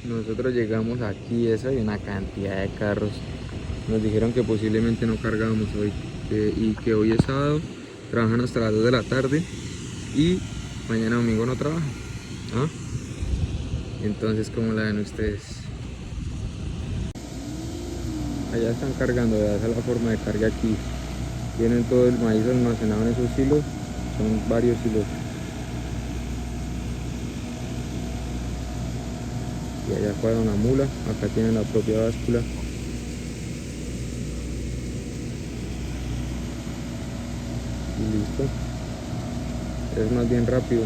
Nosotros llegamos aquí, eso hay una cantidad de carros. Nos dijeron que posiblemente no cargábamos hoy y que hoy es sábado, trabajan hasta las 2 de la tarde y mañana domingo no trabajan. ¿Ah? Entonces, ¿cómo la ven ustedes? Allá están cargando, esa es la forma de carga aquí. Tienen todo el maíz almacenado en esos silos, son varios silos. Y allá cuadra una mula, acá tienen la propia báscula. Y listo. Es más bien rápido.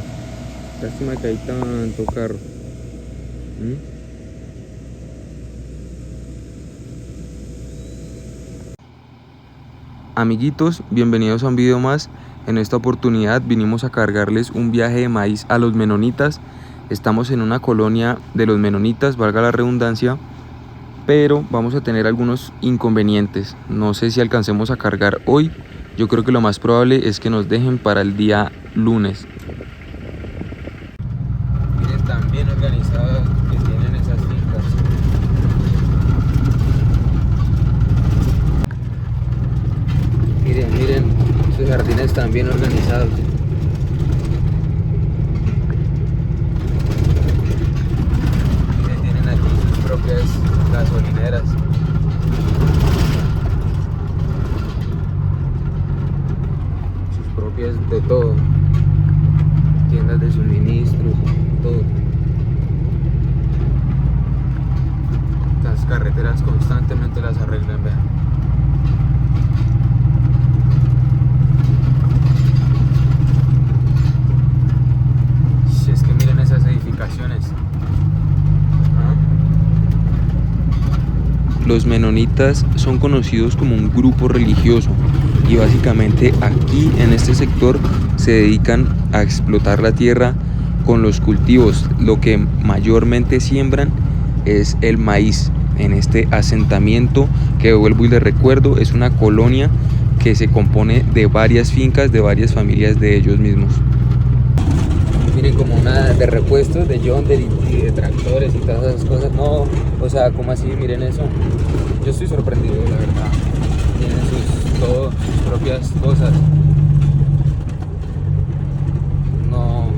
Lástima que hay tanto carro. ¿Mm? Amiguitos, bienvenidos a un video más. En esta oportunidad vinimos a cargarles un viaje de maíz a los menonitas. Estamos en una colonia de los menonitas, valga la redundancia, pero vamos a tener algunos inconvenientes. No sé si alcancemos a cargar hoy. Yo creo que lo más probable es que nos dejen para el día lunes. Miren tan bien organizadas que tienen esas fincas. Miren, sus jardines están bien organizados. Miren, tienen aquí sus propias gasolineras. Sus propias de todo. Tiendas de suministros, todo. Las carreteras constantemente las arreglan, vean. Si es que miren esas edificaciones. Los menonitas son conocidos como un grupo religioso y básicamente aquí en este sector se dedican a explotar la tierra con los cultivos. Lo que mayormente siembran es el maíz en este asentamiento que, vuelvo y les recuerdo, es una colonia que se compone de varias fincas de varias familias de ellos mismos. Miren, como una de repuestos de John Deere y de tractores y todas esas cosas. No, o sea, ¿cómo así? Miren eso. Yo estoy sorprendido, la verdad. Tienen sus propias cosas. No,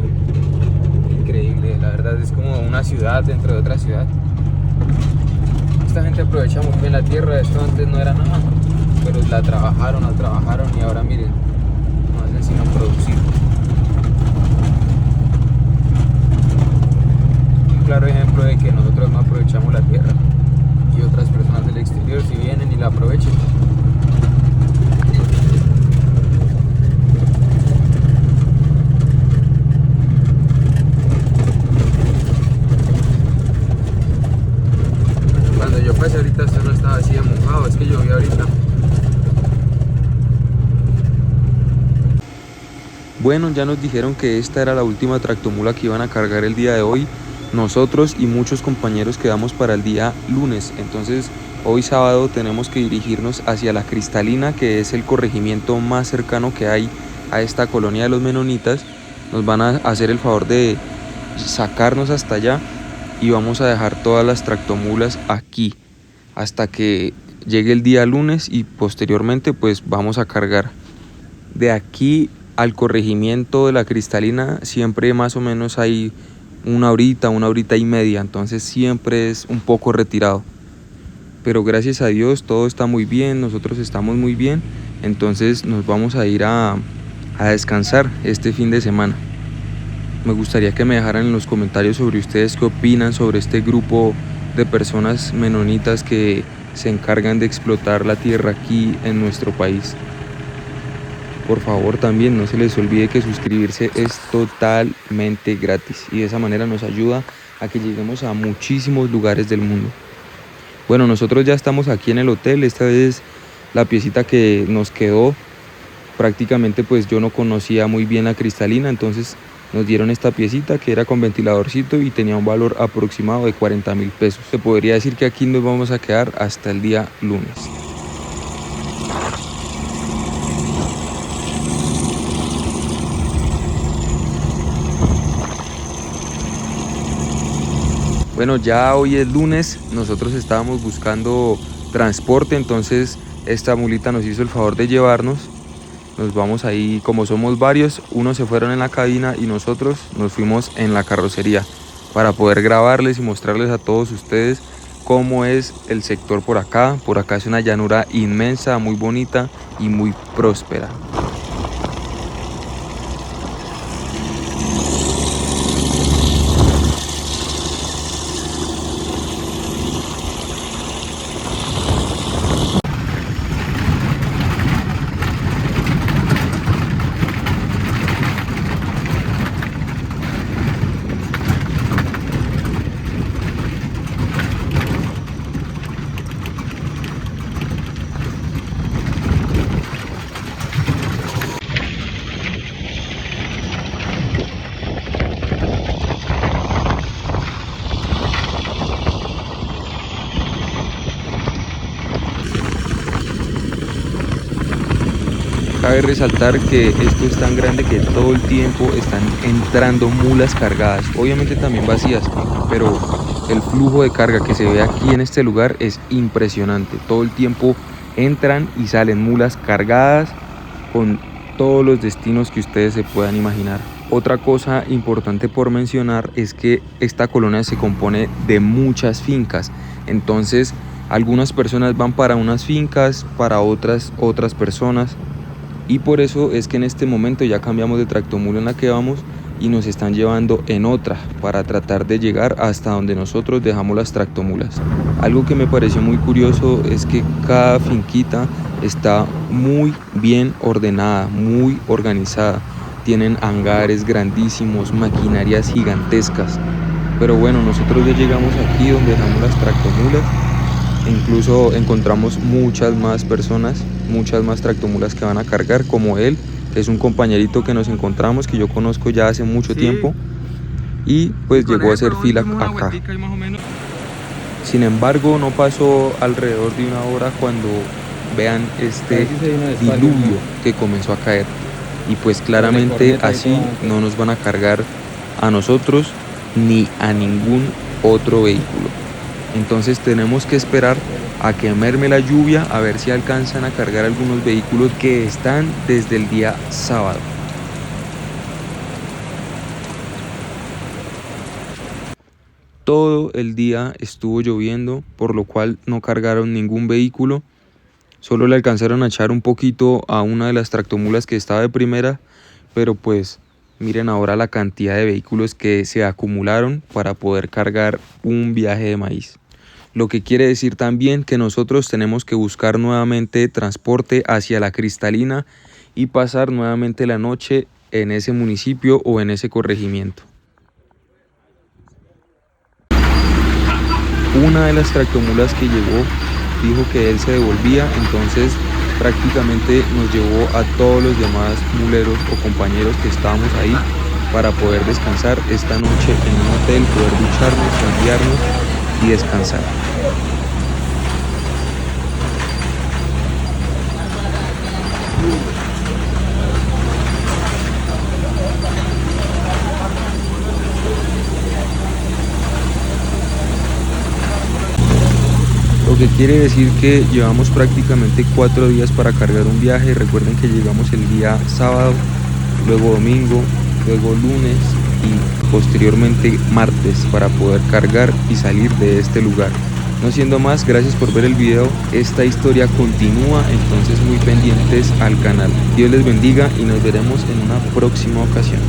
increíble, la verdad. Es como una ciudad dentro de otra ciudad. Esta gente aprovecha muy bien la tierra. Esto antes no era nada, pero la trabajaron y ahora miren, no hacen sino producir. Claro ejemplo de que nosotros no aprovechamos la tierra y otras personas del exterior si vienen y la aprovechan. Cuando yo pasé ahorita esto no estaba así de mojado, es que llovió ahorita. Bueno, ya nos dijeron que esta era la última tractomula que iban a cargar el día de hoy. Nosotros y muchos compañeros quedamos para el día lunes, entonces hoy sábado tenemos que dirigirnos hacia La Cristalina, que es el corregimiento más cercano que hay a esta colonia de los menonitas. Nos van a hacer el favor de sacarnos hasta allá y vamos a dejar todas las tractomulas aquí hasta que llegue el día lunes y posteriormente pues vamos a cargar. De aquí al corregimiento de La Cristalina siempre más o menos hay una horita y media, entonces siempre es un poco retirado. Pero gracias a Dios todo está muy bien, nosotros estamos muy bien, entonces nos vamos a ir a descansar este fin de semana. Me gustaría que me dejaran en los comentarios sobre ustedes qué opinan sobre este grupo de personas menonitas que se encargan de explotar la tierra aquí en nuestro país. Por favor, también no se les olvide que suscribirse es totalmente gratis y de esa manera nos ayuda a que lleguemos a muchísimos lugares del mundo. Bueno, nosotros ya estamos aquí en el hotel. Esta vez la piecita que nos quedó, prácticamente pues yo no conocía muy bien La Cristalina, entonces nos dieron esta piecita que era con ventiladorcito y tenía un valor aproximado de 40.000 pesos. Se podría decir que aquí nos vamos a quedar hasta el día lunes. Bueno, ya hoy es lunes, nosotros estábamos buscando transporte, entonces esta mulita nos hizo el favor de llevarnos. Nos vamos ahí, como somos varios, unos se fueron en la cabina y nosotros nos fuimos en la carrocería para poder grabarles y mostrarles a todos ustedes cómo es el sector por acá. Por acá es una llanura inmensa, muy bonita y muy próspera. Cabe resaltar que esto es tan grande que todo el tiempo están entrando mulas cargadas, obviamente también vacías, pero el flujo de carga que se ve aquí en este lugar es impresionante. Todo el tiempo entran y salen mulas cargadas con todos los destinos que ustedes se puedan imaginar. Otra cosa importante por mencionar es que esta colonia se compone de muchas fincas, entonces algunas personas van para unas fincas, para otras personas. Y por eso es que en este momento ya cambiamos de tractomula en la que vamos y nos están llevando en otra para tratar de llegar hasta donde nosotros dejamos las tractomulas. Algo que me pareció muy curioso es que cada finquita está muy bien ordenada, muy organizada. Tienen hangares grandísimos, maquinarias gigantescas. Pero bueno, nosotros ya llegamos aquí donde dejamos las tractomulas. Incluso encontramos muchas más personas, muchas más tractomulas que van a cargar, como él. Es un compañerito que nos encontramos, que yo conozco ya hace mucho tiempo. Y pues llegó a hacer fila acá. Sin embargo, no pasó alrededor de una hora cuando vean este diluvio que comenzó a caer. Y pues claramente así no nos van a cargar a nosotros ni a ningún otro vehículo. Entonces tenemos que esperar a que merme la lluvia, a ver si alcanzan a cargar algunos vehículos que están desde el día sábado. Todo el día estuvo lloviendo, por lo cual no cargaron ningún vehículo. Solo le alcanzaron a echar un poquito a una de las tractomulas que estaba de primera, pero pues miren ahora la cantidad de vehículos que se acumularon para poder cargar un viaje de maíz. Lo que quiere decir también que nosotros tenemos que buscar nuevamente transporte hacia La Cristalina y pasar nuevamente la noche en ese municipio o en ese corregimiento. Una de las tractomulas que llegó dijo que él se devolvía, entonces prácticamente nos llevó a todos los demás muleros o compañeros que estábamos ahí para poder descansar esta noche en un hotel, poder ducharnos, cambiarnos y descansar. Lo que quiere decir que llevamos prácticamente 4 días para cargar un viaje. Recuerden que llegamos el día sábado, luego domingo, luego lunes y posteriormente martes para poder cargar y salir de este lugar. No siendo más, gracias por ver el video. Esta historia continúa, entonces muy pendientes al canal. Dios les bendiga y nos veremos en una próxima ocasión.